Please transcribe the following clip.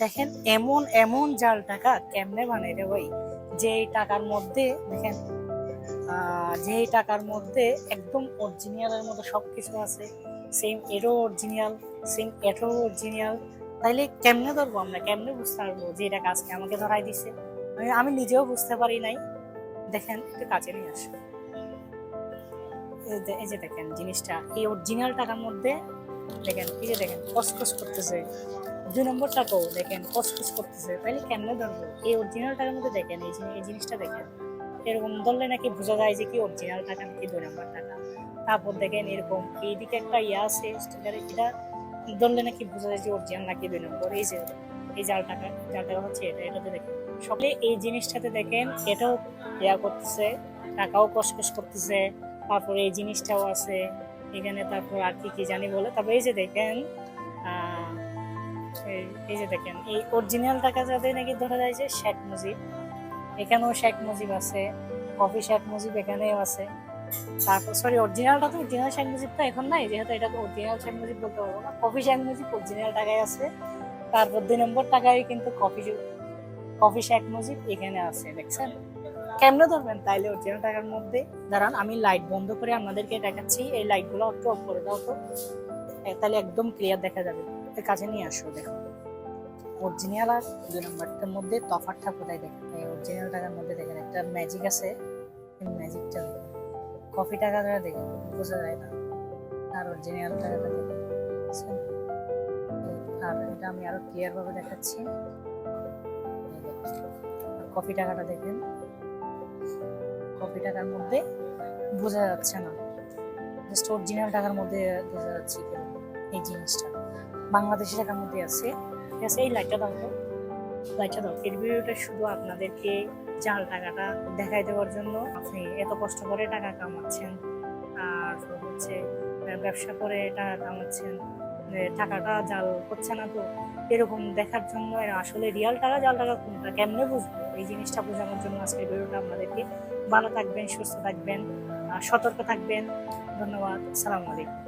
দেখেন এমন এমন জাল টাকা কেমনে বানাই রে ভাই, যে এই টাকার মধ্যে দেখেন যে এই টাকার মধ্যে একদম অরিজিনালের মতো সবকিছু আছে। সেম এরও অরিজিনাল, সেম এটাও অরিজিনাল। তাইলে কেমনে ধরবো আমরা, কেমনে বুঝতে পারবো যে এটা আজকে আমাকে ধরাই দিছে? আমি নিজেও বুঝতে পারি নাই। দেখেন একটু কাছে নিয়ে আসো। এই যে দেখেন জিনিসটা, এই অরিজিনাল টাকার মধ্যে দেখেন, এই যে দেখেন কসকস করতেছে। 2 নম্বর টাকাও দেখেন কসকস করতেছে। তাইলে কেমনে ধরবো? এই অরিজিনাল টাকার মধ্যে দেখেন এই জিনিসটা দেখেন, এরকম ধরলে নাকি বোঝা যায় যে কি অরিজিনাল টাকা নাকি 2 নম্বর টাকা। তারপর দেখেন এরকম এইদিকে একটা ইয়ে আছে স্টিকারে, এটা ধরলে নাকি বোঝা যায় যে অরিজিনাল নাকি 2 নম্বর। এই যে এই জাল টাকা হচ্ছে এটা, এটাতে দেখেন সবলে এই জিনিসটাতে দেখেন এটাও ইয়া করতেছে, টাকাও কসকস করতেছে। তারপরে এই জিনিসটাও আছে এখানে। তারপর আর কি কি জানি বলে। তারপর এই যে দেখেন আহ এই যে দেখেন এই অরিজিনাল টাকা যাতে নাকি ধরা যায় যে শেখ মুজিব, এখানেও শেখ মুজিব আছে। কফি শেখ মুজিব এখানেও আছে। তারপর সরি, অরিজিনালটা তো অরিজিনাল শেখ মুজিব তো এখন নাই, যেহেতু এটা তো অরিজিনাল শেখ মুজিব বলতে পারবো না। কফি শেখ মুজিব অরিজিনাল টাকায় আছে। তারপর 2 নম্বর টাকায় কিন্তু কফি শেখ মুজিব এখানে আছে, দেখছেন? কেমনে ধরবেন তাইলে অরিজিনাল টাকার মধ্যে? দাঁড়ান আমি লাইট বন্ধ করে আপনাদেরকে দেখাচ্ছি। এই লাইট গুলো একটু অফ করে দাও তো, তাহলে একদম ক্লিয়ার দেখা যাবে। কাছে নিয়ে আসো, দেখো অরিজিনাল আর 2 নম্বরটার মধ্যে তফাৎটা কোথায় দেখেন। এই অরিজিনাল টাকার মধ্যে দেখেন একটা ম্যাজিক আছে, ম্যাজিকটা দেখেন। কফি টাকা ধরে দেখেন বোঝা যায় না, আর অরিজিনাল টাকাটা দেখেন। আর এটা আমি আরো ক্লিয়ার ভাবে দেখাচ্ছি। কফি টাকাটা দেখেন, কফি টাকার মধ্যে বোঝা যাচ্ছে না, জাস্ট অরিজিনাল টাকার মধ্যে বোঝা যাচ্ছে এই জিনিসটা। বাংলাদেশি টাকার মধ্যে আছে। ঠিক আছে, এই লাইটটা দাও তো, লাইটটা দাও। এই ভিডিওটা শুধু আপনাদেরকে জাল টাকাটা দেখাই দেওয়ার জন্য। আপনি এত কষ্ট করে টাকা কামাচ্ছেন, আর হচ্ছে ব্যবসা করে টাকা কামাচ্ছেন, টাকাটা জাল হচ্ছে না তো, এরকম দেখার জন্য। আসলে রিয়াল টাকা জাল টাকা কোনটা কেমনে বুঝবো, এই জিনিসটা বোঝানোর জন্য আজকের ভিডিওটা আপনাদেরকে। ভালো থাকবেন, সুস্থ থাকবেন, সতর্ক থাকবেন। ধন্যবাদ। আসসালামু আলাইকুম।